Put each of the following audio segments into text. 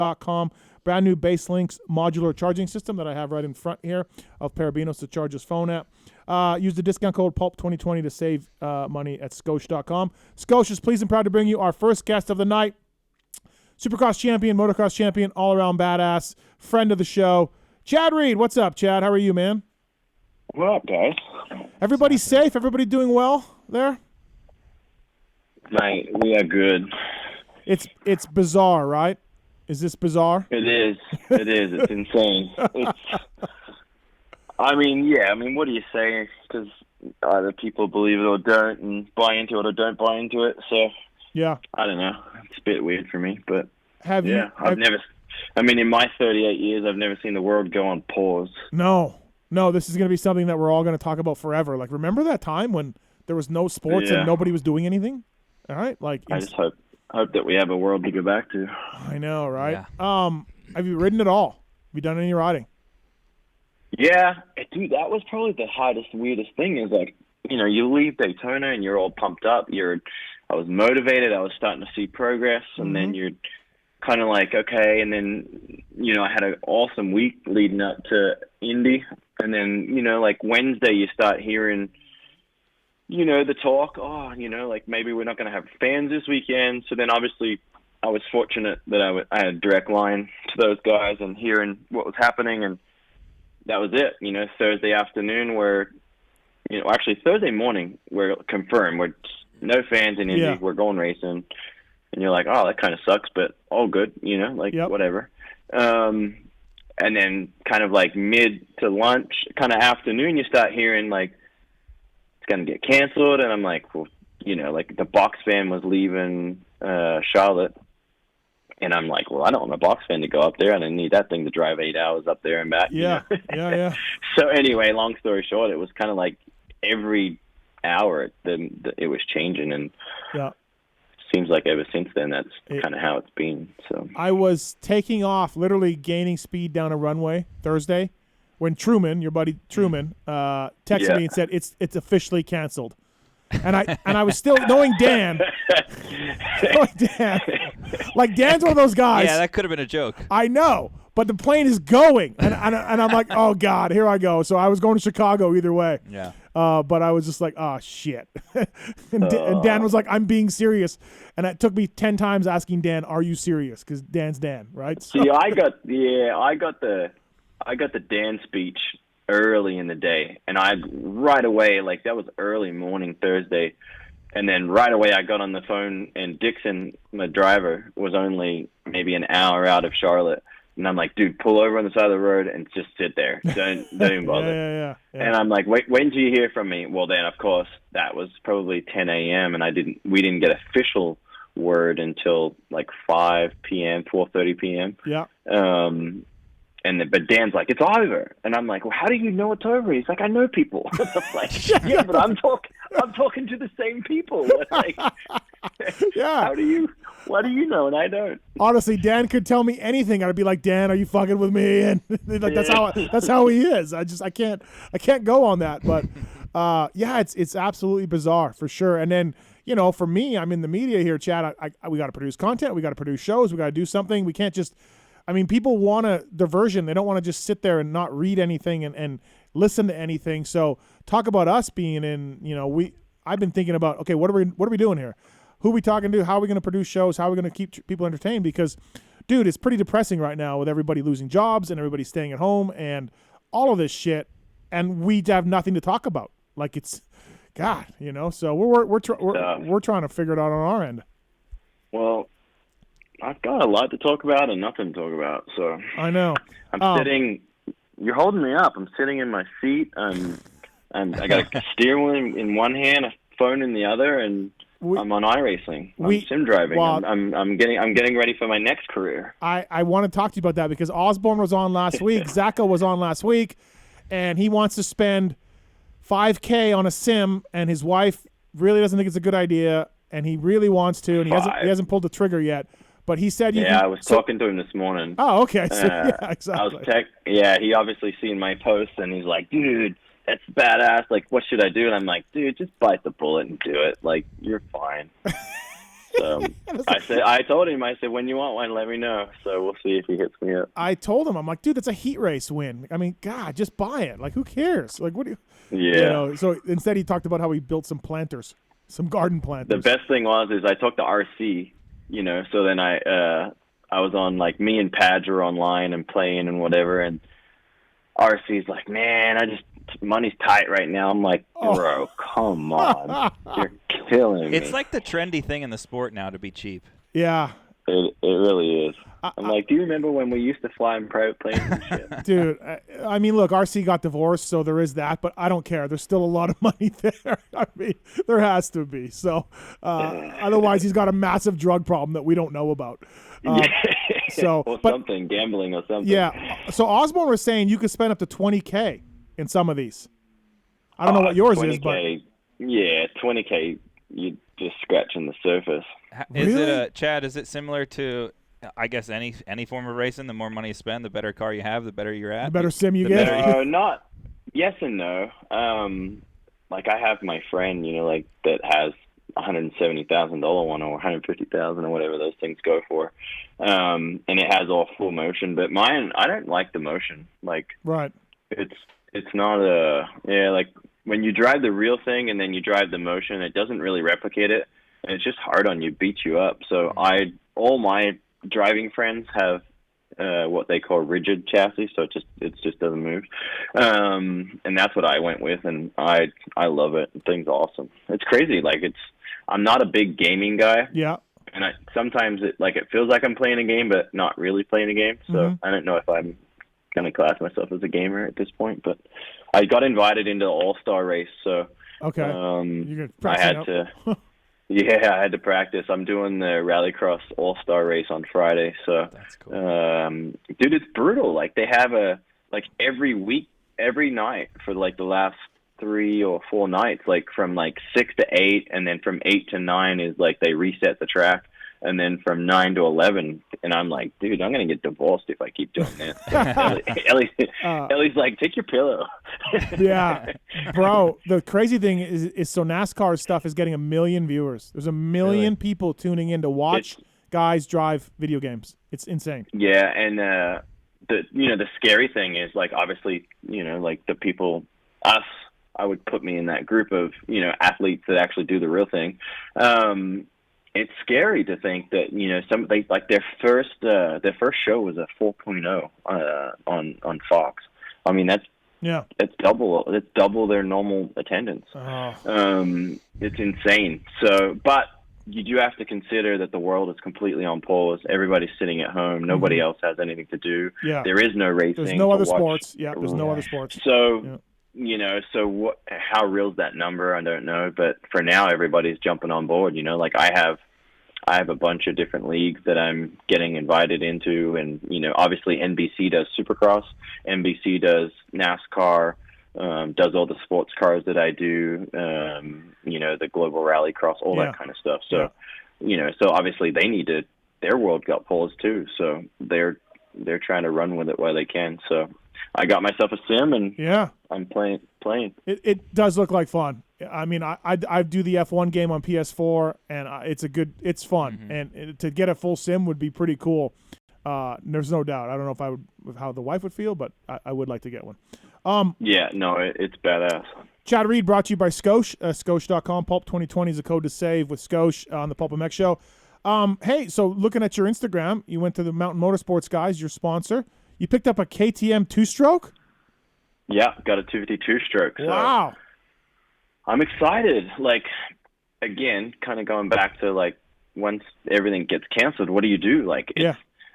Scosh.com. Brand new Baselinks modular charging system that I have right in front here of Parabinos to charge his phone app. Use the discount code PULP2020 to save money at Scosh.com. Scosh is pleased and proud to bring you our first guest of the night, Supercross champion, motocross champion, all-around badass, friend of the show, Chad Reed. What's up, Chad? How are you, man? What up, guys? Everybody safe? Everybody doing well there? Mate, we are good. It's bizarre, right? Is this bizarre? It is. It is. It's insane. I mean, what do you say? Because either people believe it or don't, and buy into it or don't buy into it. So, yeah, I don't know. It's a bit weird for me, but I've never. I mean, in my 38 years, I've never seen the world go on pause. No, this is going to be something that we're all going to talk about forever. Like, remember that time when there was no sports and nobody was doing anything? All right, like I just hope that we have a world to go back to. I know, right? Yeah. Have you ridden at all? Have you done any riding? Yeah, dude, that was probably the hardest, weirdest thing is like, you leave Daytona and you're all pumped up. I was motivated. I was starting to see progress, and then you're kind of like, okay. And then, I had an awesome week leading up to Indy. And then, like Wednesday, you start hearing, the talk, like maybe we're not going to have fans this weekend. So then obviously I was fortunate that I had a direct line to those guys and hearing what was happening. And that was it. Thursday afternoon actually Thursday morning, we're confirmed. We're no fans in Indy. Yeah. We're going racing. And you're like, oh, that kind of sucks, but all good, whatever. And then kind of like mid to lunch, kind of afternoon, you start hearing like, it's going to get canceled. And I'm like, well, like the box fan was leaving Charlotte. And I'm like, well, I don't want a box fan to go up there. I didn't need that thing to drive 8 hours up there and back. Yeah, yeah. So anyway, long story short, it was kind of like every hour it was changing. And seems like ever since then, that's kind of how it's been. So I was taking off, literally gaining speed down a runway Thursday when Truman, your buddy Truman, texted me and said, it's officially canceled. And I was still knowing Dan. Like Dan's one of those guys. Yeah, that could have been a joke. I know, but the plane is going, and I'm like, oh God, here I go. So I was going to Chicago either way. Yeah. But I was just like, oh shit. and Dan was like, I'm being serious, and it took me 10 times asking Dan, are you serious? Because Dan's Dan, right? So, see, I got the Dan speech early in the day, and I right away, like that was early morning Thursday, and then right away I got on the phone, and Dixon, my driver, was only maybe an hour out of Charlotte, and I'm like, dude, pull over on the side of the road and just sit there, don't even bother. Yeah. And I'm like, wait, when did you hear from me? Well, then of course that was probably 10 a.m. and we didn't get official word until like 5 p.m., 4:30 p.m. Yeah. But Dan's like, it's over. And I'm like, well, how do you know it's over? He's like, I know people. I'm like, yeah, but I'm talking to the same people. Like, yeah. What do you know? And I don't. Honestly, Dan could tell me anything. I'd be like, Dan, are you fucking with me? And like, that's how he is. I can't go on that. But it's absolutely bizarre for sure. And then, for me, I'm in the media here, Chad. We got to produce content. We got to produce shows. We got to do something. We can't just, people want a diversion. They don't want to just sit there and not read anything and listen to anything. So talk about us being in, I've been thinking about, okay, what are we doing here? Who are we talking to? How are we going to produce shows? How are we going to keep people entertained? Because, dude, it's pretty depressing right now with everybody losing jobs and everybody staying at home and all of this shit. And we have nothing to talk about. Like it's, God, so we're trying to figure it out on our end. Well, I've got a lot to talk about and nothing to talk about. So I know. I'm sitting. You're holding me up. I'm sitting in my seat. I got a steering wheel in one hand, a phone in the other, and I'm on iRacing. I'm sim driving. Well, I'm getting ready for my next career. I want to talk to you about that because Osborne was on last week. Zacho was on last week, and he wants to spend $5,000 on a sim, and his wife really doesn't think it's a good idea, and he really wants to, and he hasn't pulled the trigger yet. But he said, I was talking to him this morning. Oh, okay. So, exactly. He obviously seen my post, and he's like, dude, that's badass. Like, what should I do? And I'm like, dude, just bite the bullet and do it. Like, you're fine. So I told him, I said, when you want one, let me know. So we'll see if he hits me up. I told him, I'm like, dude, that's a heat race win. I mean, God, just buy it. Like, who cares? Like, what do you? Yeah. You know, so instead, he talked about how he built some planters, some garden planters. The best thing is I talked to RC. You know, so then I was on, like, me and Padge were online and playing and whatever, and RC's like, man, money's tight right now. I'm like, bro, come on. You're killing me. It's like the trendy thing in the sport now to be cheap. Yeah. It really is. I'm like, do you remember when we used to fly in private planes and shit? Dude, I mean, look, RC got divorced, so there is that, but I don't care. There's still a lot of money there. I mean, there has to be. So otherwise, he's got a massive drug problem that we don't know about. So, or something, gambling or something. Yeah. So Osborne was saying you could spend up to $20K in some of these. I don't know what yours 20K, is, but yeah, $20K, you're just scratching the surface. Is Really? it Chad? Is it similar to, I guess, any form of racing? The more money you spend, the better car you have, the better you're at. the better sim you get. Not yes and no. Like I have my friend, you know, like that has $170,000 one or $150,000 or whatever those things go for, and it has all full motion. But mine, I don't like the motion. Like, Right. it's not like when you drive the real thing and then you drive the motion, it doesn't really replicate it, and it's just hard on you, beats you up. So all my driving friends have what they call rigid chassis, so it just doesn't move, and that's what I went with, and I love it. The thing's awesome. It's crazy. Like I'm not a big gaming guy. Yeah. And sometimes it feels like I'm playing a game, but not really playing a game. So I don't know if I'm going to class myself as a gamer at this point. But I got invited into the All-Star race, so Okay. I had to. Yeah, I had to practice. I'm doing the Rallycross All-Star race on Friday. So, That's cool. dude, it's brutal. Like they have every week, every night for like the last 3 or 4 nights, like from like 6 to 8, and then from 8 to 9 is like they reset the track, and then from 9 to 11, and I'm like, dude, I'm gonna get divorced if I keep doing this. Ellie's like, take your pillow. Yeah, bro. The crazy thing is so NASCAR stuff is getting 1 million viewers. There's 1 million people tuning in to watch guys drive video games. It's insane. Yeah, and the scary thing is, like, obviously, you know, like the people, I would put me in that group of, you know, athletes that actually do the real thing. It's scary to think that, you know, their first show was a 4.0 on Fox. I mean, that's double their normal attendance. It's insane. So, but you do have to consider that the world is completely on pause. Everybody's sitting at home. Nobody else has anything to do. Yeah. There is no racing. There's no other watch. sports. Yeah, there's no other sports. So, you know, how real's that number? I don't know. But for now, everybody's jumping on board. You know, like I have a bunch of different leagues that I'm getting invited into. And, you know, obviously NBC does Supercross. NBC does NASCAR. Does all the sports cars that I do, you know, the global rallycross, all that kind of stuff. So, you know, so obviously their world got paused too. So they're trying to run with it while they can. So I got myself a sim and I'm playing. It does look like fun. I mean, I do the F1 game on PS4 and it's fun. And to get a full sim would be pretty cool. There's no doubt. I don't know how the wife would feel, but I would like to get one. It's badass. Chad Reed brought to you by Scosh, Scosh.com. Pulp 2020 is a code to save with Scosh on the PulpMX show. Hey, so looking at your Instagram, you went to the Mountain Motorsports guys, your sponsor. You picked up a KTM 2-stroke? Yeah, got a 252 stroke. So wow. I'm excited. Like, again, kind of going back to, like, once everything gets canceled, what do you do? Like,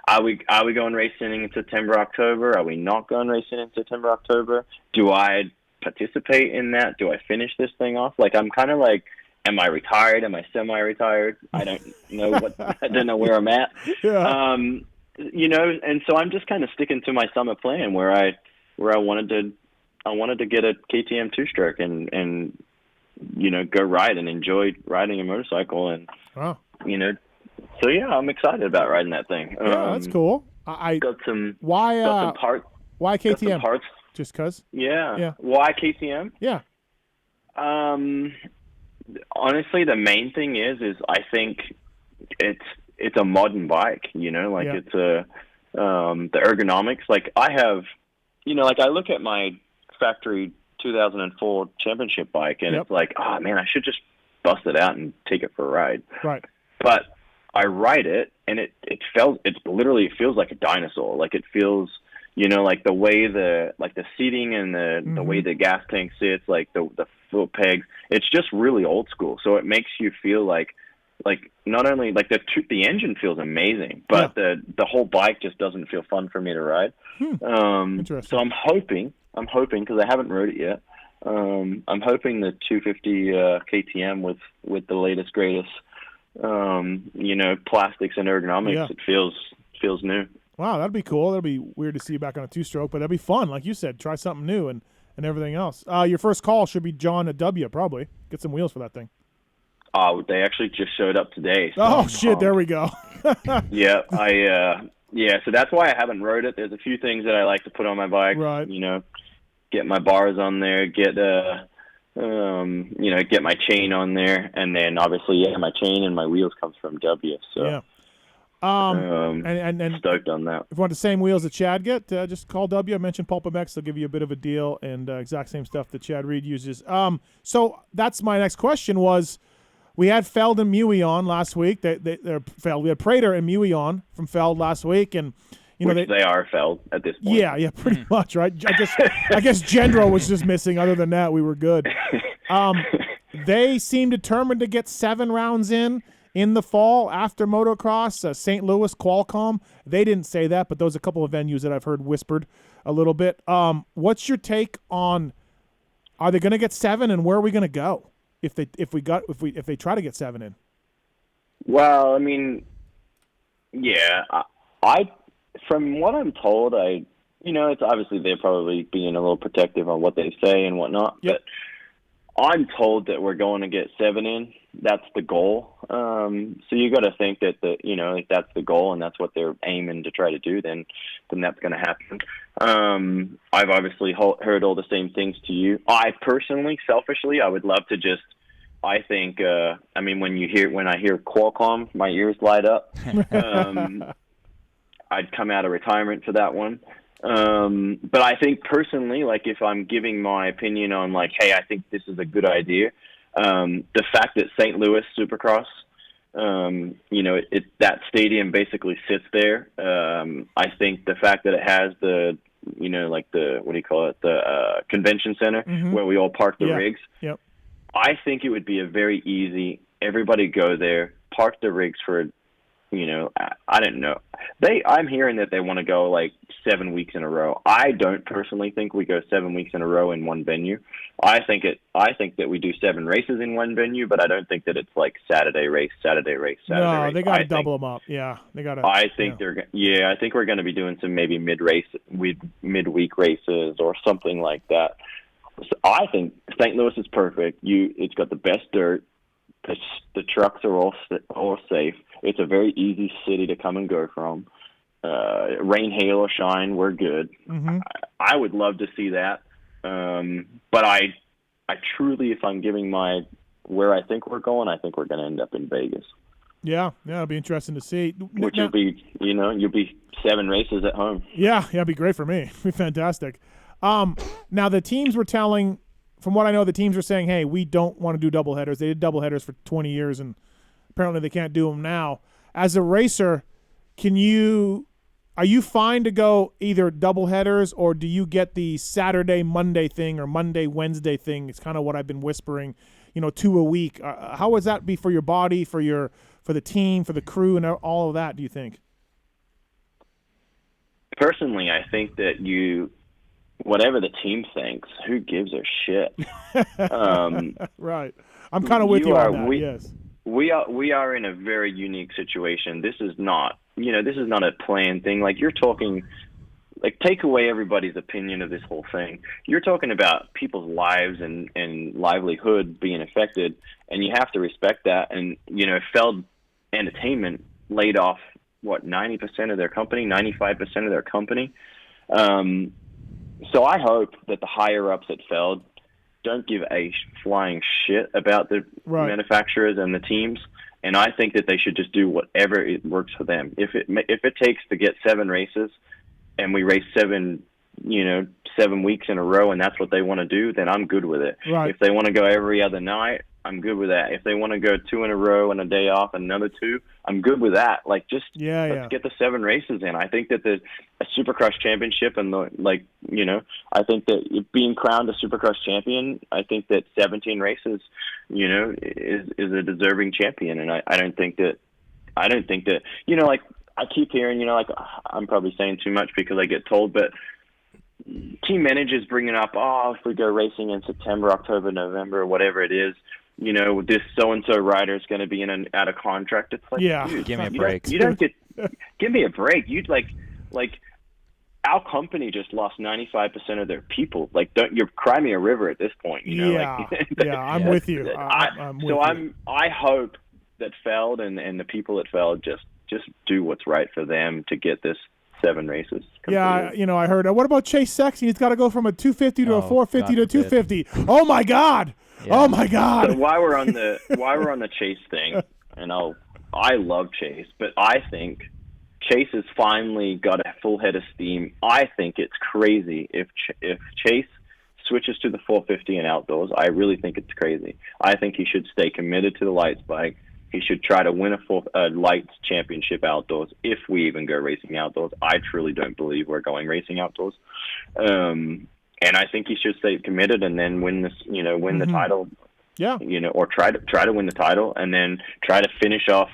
are we going racing in September, October? Are we not going racing in September, October? Do I participate in that? Do I finish this thing off? Like, I'm kind of like, am I retired? Am I semi-retired? I don't know I don't know where I'm at. Yeah. You know, and so I'm just kind of sticking to my summer plan where I wanted to get a KTM 2-stroke and you know, go ride and enjoy riding a motorcycle and you know. So yeah, I'm excited about riding that thing. Yeah, that's cool. I got some parts. Why KTM? Got some parts. Just cause? Yeah. Why KTM? Yeah. Honestly, the main thing is I think it's a modern bike, like it's the ergonomics. Like I have, like I look at my factory 2004 championship bike, and it's like, oh man, I should just bust it out and take it for a ride. Right. But I ride it, and it literally feels like a dinosaur. Like it feels, like the way the seating and the way the gas tank sits, like the foot pegs. It's just really old school. So it makes you feel like not only like the engine feels amazing, but the whole bike just doesn't feel fun for me to ride. Interesting. So I'm hoping because I haven't rode it yet. I'm hoping the 250 KTM with the latest greatest plastics and ergonomics. It feels new. Wow, that'd be cool. That'd be weird to see you back on a two-stroke, but that'd be fun. Like you said, try something new and everything else. Your first call should be John at W, probably. Get some wheels for that thing. They actually just showed up today. So oh, shit, there we go. Yeah, so that's why I haven't rode it. There's a few things that I like to put on my bike. Right. Get my bars on there, get my chain on there, and then obviously, my chain and my wheels comes from W. So yeah. And stoked on that. If you want the same wheels that Chad get, just call W. I mentioned PulpMX. They'll give you a bit of a deal and exact same stuff that Chad Reed uses. So that's my next question was, we had Feld and Mewey on last week. They're Feld. We had Prater and Mewey on from Feld last week, and they are Feld at this point. Yeah, pretty much, right? I guess Gendro was just missing. Other than that, we were good. They seem determined to get 7 rounds in the fall after motocross. St. Louis, Qualcomm. They didn't say that, but those are a couple of venues that I've heard whispered a little bit. What's your take on? Are they going to get 7, and where are we going to go if they try to get 7 in? Well, I mean, yeah, I from what I'm told, it's obviously they're probably being a little protective on what they say and whatnot. Yep. But I'm told that we're going to get 7 in. That's the goal. So you got to think that if that's the goal and that's what they're aiming to try to do, then that's going to happen. I've obviously heard all the same things to you. I personally, selfishly, I would love to just. I think. I mean, when I hear Qualcomm, my ears light up. I'd come out of retirement for that one. But I think personally, like if I'm giving my opinion on like, hey, I think this is a good idea. The fact that St. Louis Supercross, that stadium basically sits there. I think the fact that it has the convention center where we all park the rigs. Yep. I think it would be a very easy, everybody go there, park the rigs for, I don't know. I'm hearing that they want to go like 7 weeks in a row. I don't personally think we go 7 weeks in a row in one venue. I think that we do 7 races in one venue, but I don't think that it's like Saturday race, Saturday race, Saturday race. No, they got to double them up. Yeah, they got to. I think I think we're going to be doing some maybe midweek races or something like that. So I think St. Louis is perfect. It's got the best dirt. The trucks are all safe. It's a very easy city to come and go from. Rain, hail, or shine, we're good. Mm-hmm. I would love to see that. But I truly, if I'm giving where I think we're going, I think we're going to end up in Vegas. Yeah, it'll be interesting to see. Which will be, you'll be 7 races at home. Yeah, it'd be great for me. It'd be fantastic. Now the teams were telling, from what I know, the teams were saying, hey, we don't want to do doubleheaders. They did doubleheaders for 20 years, and apparently they can't do them now. As a racer, are you fine to go either doubleheaders, or do you get the Saturday, Monday thing or Monday, Wednesday thing? It's kind of what I've been whispering, 2 a week. How would that be for your body, for the team, for the crew, and all of that, do you think? Personally, I think that whatever the team thinks, who gives a shit? Right. I'm kind of with you on that, yes. We are in a very unique situation. This is not a planned thing. Like you're talking, like take away everybody's opinion of this whole thing. You're talking about people's lives and livelihood being affected, and you have to respect that. And, Feld Entertainment laid off, 90% of their company, 95% of their company. So I hope that the higher-ups at Feld don't give a flying shit about the manufacturers and the teams, And I think that they should just do whatever it works for them. If it takes to get 7 races, and we race 7 weeks in a row, and that's what they want to do, then I'm good with it. Right. If they want to go every other night, I'm good with that. If they want to go 2 in a row and a day off and another 2, I'm good with that. Like, let's get the 7 races in. I think that a Supercross championship and I think that being crowned a Supercross champion, I think that 17 races, is a deserving champion. And I don't think that, like, I keep hearing, like, I'm probably saying too much because I get told, but team managers bringing up, if we go racing in September, October, November, whatever it is, this so-and-so rider is going to be in and out of contract. It's like, dude, give me a break. You don't get, give me a break. You'd like our company just lost 95% of their people. Like, you're cry me a river at this point. I'm with you. I hope that Feld and the people at Feld just do what's right for them to get this 7 races completed. Yeah, I heard. What about Chase Sexton? He's got to go from a 250 to a 450 to 250. Oh my God! Yeah. Oh my God! So while we're on the Chase thing, and I love Chase, but I think Chase has finally got a full head of steam. I think it's crazy if Chase switches to the 450 and outdoors. I really think it's crazy. I think he should stay committed to the lights bike. He should try to win a lights championship outdoors if we even go racing outdoors. I truly don't believe we're going racing outdoors. And I think he should stay committed and then win this, win the title. Yeah. Or try to win the title and then try to finish off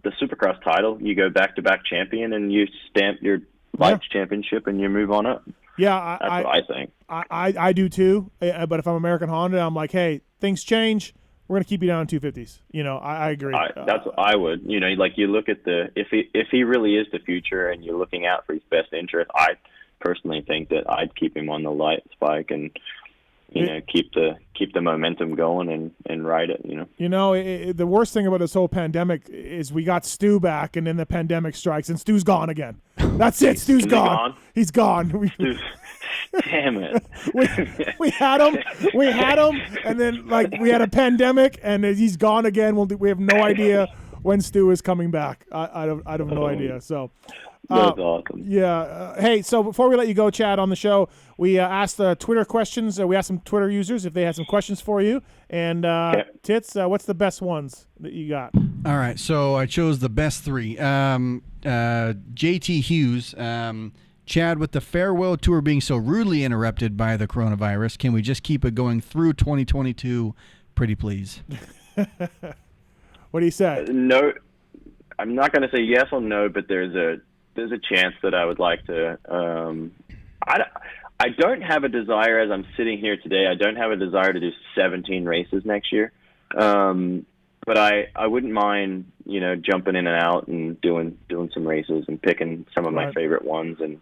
the Supercross title. You go back-to-back champion and you stamp your lights championship and you move on up. Yeah, that's what I think. I do too. But if I'm American Honda, I'm like, hey, things change. We're going to keep you down in 250s. I agree. That's what I would. Like you look at if he really is the future and you're looking out for his best interest, I personally think that I'd keep him on the light spike and keep the momentum going and ride it. The worst thing about this whole pandemic is we got Stu back, and then the pandemic strikes, and Stu's gone again. That's it. Stu's gone. He's gone. Damn it. we had him, and then we had a pandemic, and he's gone again. We have no idea when Stu is coming back. I have no idea. So. That's awesome. Yeah. Hey, so before we let you go, Chad, on the show, we asked Twitter questions. We asked some Twitter users if they had some questions for you. And Tits, what's the best ones that you got? All right, so I chose the best 3. JT Hughes, Chad, with the farewell tour being so rudely interrupted by the coronavirus, can we just keep it going through 2022? Pretty please. What do you say? No, I'm not going to say yes or no, but there's a chance that I would like to. I don't have a desire, as I'm sitting here today, I don't have a desire to do 17 races next year. But I wouldn't mind, jumping in and out and doing some races and picking some of my favorite ones and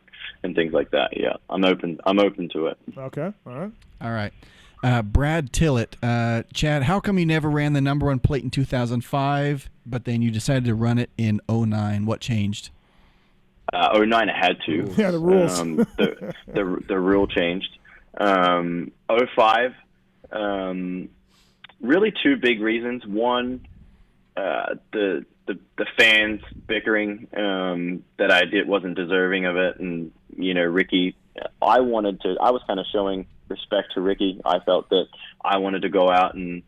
things like that. Yeah, I'm open to it. Okay. All right. Brad Tillett, Chad, how come you never ran the number 1 plate in 2005, but then you decided to run it in 2009? What changed? 2009 I had to. Yeah, the rules. The rule changed. 2005, really 2 big reasons. One, the fans bickering that I did wasn't deserving of it, and Ricky. I was kind of showing respect to Ricky. I felt that I wanted to go out and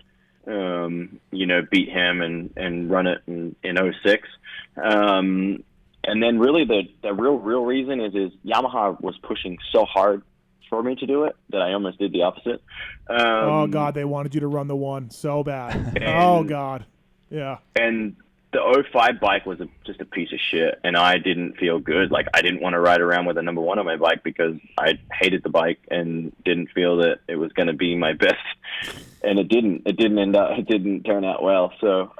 beat him and run it in 2006. And then really the real reason is Yamaha was pushing so hard for me to do it that I almost did the opposite. Oh God, they wanted you to run the 1 so bad. Oh God, yeah. And the 05 bike was just a piece of shit, and I didn't feel good. Like, I didn't want to ride around with a number 1 on my bike because I hated the bike and didn't feel that it was going to be my best. And it didn't turn out well. So,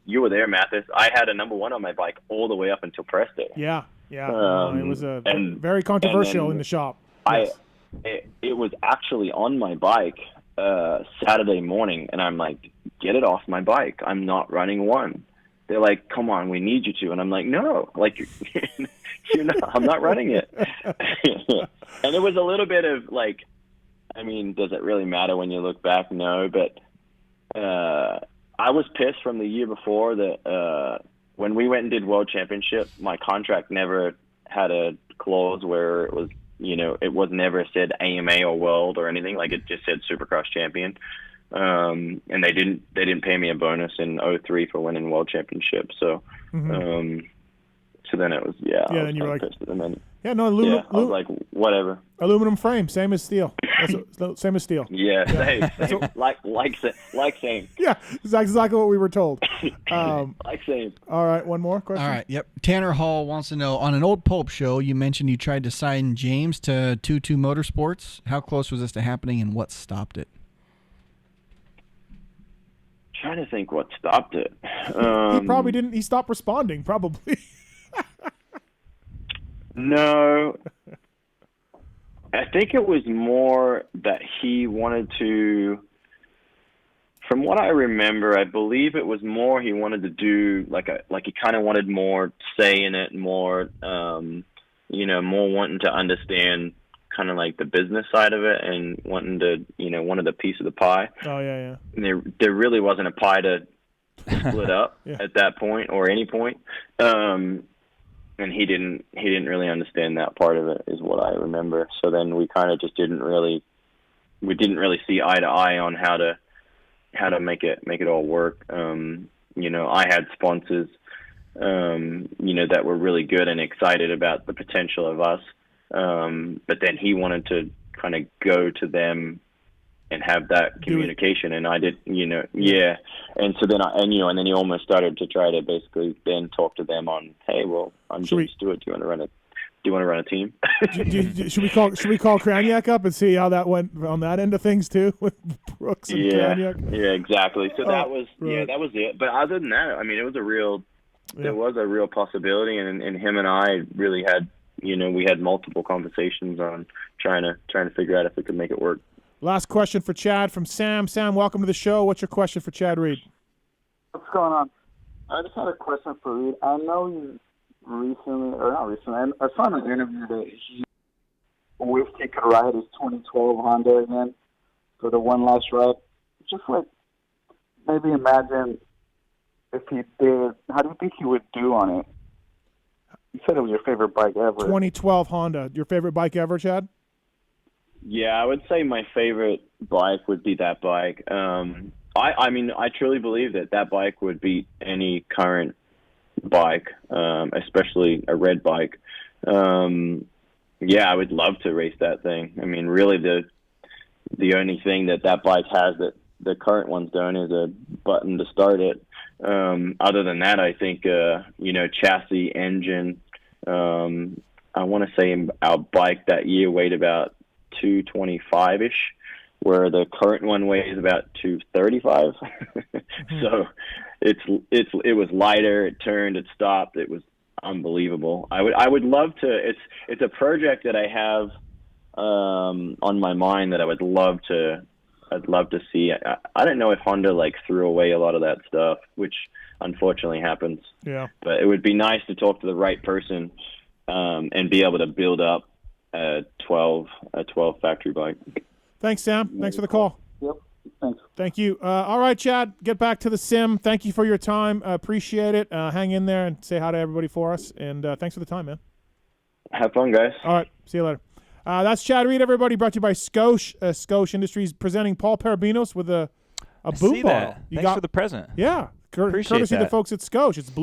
you were there, Mathis. I had a number 1 on my bike all the way up until press day. Yeah. It was very controversial in the shop. Yes. It was actually on my bike Saturday morning, and I'm like, get it off my bike. I'm not running 1. They're like, come on, we need you to. And I'm like, no, you're not, I'm not running it. And it was a little bit of does it really matter when you look back? No, but I was pissed from the year before that when we went and did World Championship, my contract never had a clause where it was, it was never said AMA or World or anything. Like, it just said Supercross champion. And they didn't pay me a bonus in 2003 for winning World Championship. So, so then it was, I was then you were like, pissed at them. And, I was like, whatever. Aluminum frame, same as steel. Same as steel. Yeah, same. like same. Yeah, exactly what we were told. Like same. All right, one more question. All right, yep. Tanner Hall wants to know, on an old Pulp show, you mentioned you tried to sign James to 22 Motorsports. How close was this to happening, and what stopped it? Trying to think what stopped it. He probably didn't. He stopped responding, probably. No. I think it was more that he wanted to, from what I remember, I believe it was more he wanted to do like he kind of wanted more say in it, more, more wanting to understand kind of like the business side of it and wanting to, wanted a piece of the pie. Oh, yeah. And there really wasn't a pie to split up at that point or any point. And he didn't really understand that part of it, is what I remember. So then we kind of just didn't really see eye to eye on how to make it all work. I had sponsors, that were really good and excited about the potential of us. But then he wanted to kind of go to them and have that communication, and I did, and so then and then he almost started to try to basically then talk to them on, hey, well, I'm James Stewart. Do you want to run a team? Should we call Kraniak up and see how that went on that end of things too, with Brooks and Kraniak? Yeah, exactly. So that was it. But other than that, I mean, it was there was a real possibility, and him and I really had, we had multiple conversations on trying to figure out if we could make it work. Last question for Chad from Sam. Sam, welcome to the show. What's your question for Chad Reed? What's going on? I just had a question for Reed. I know you I saw in an interview that he wished he could ride his 2012 Honda again for the one last ride. Just like, maybe imagine if he did, how do you think he would do on it? You said it was your favorite bike ever. 2012 Honda. Your favorite bike ever, Chad? Yeah, I would say my favorite bike would be that bike. I mean, I truly believe that bike would beat any current bike, especially a red bike. I would love to race that thing. I mean, really, the only thing that bike has that the current ones don't is a button to start it. Other than that, I think chassis, engine. I want to say our bike that year weighed about 225-ish, where the current one weighs about 235. So it was lighter. It turned. It stopped. It was unbelievable. I would love to. It's a project that I have on my mind that I'd love to see. I don't know if Honda threw away a lot of that stuff, which unfortunately happens. Yeah. But it would be nice to talk to the right person and be able to build up a 12 factory bike. Thanks, Sam. Thanks for the call. Yep. Thanks. Thank you. All right, Chad, get back to the sim. Thank you for your time. Appreciate it. Hang in there and say hi to everybody for us. And thanks for the time, man. Have fun, guys. All right. See you later. That's Chad Reed, everybody. Brought to you by Scotia Industries, presenting Paul Parabinos with a boom bottle. Thanks for the present. Yeah. Appreciate Courtesy of the that. folks at Scotia. It's blue.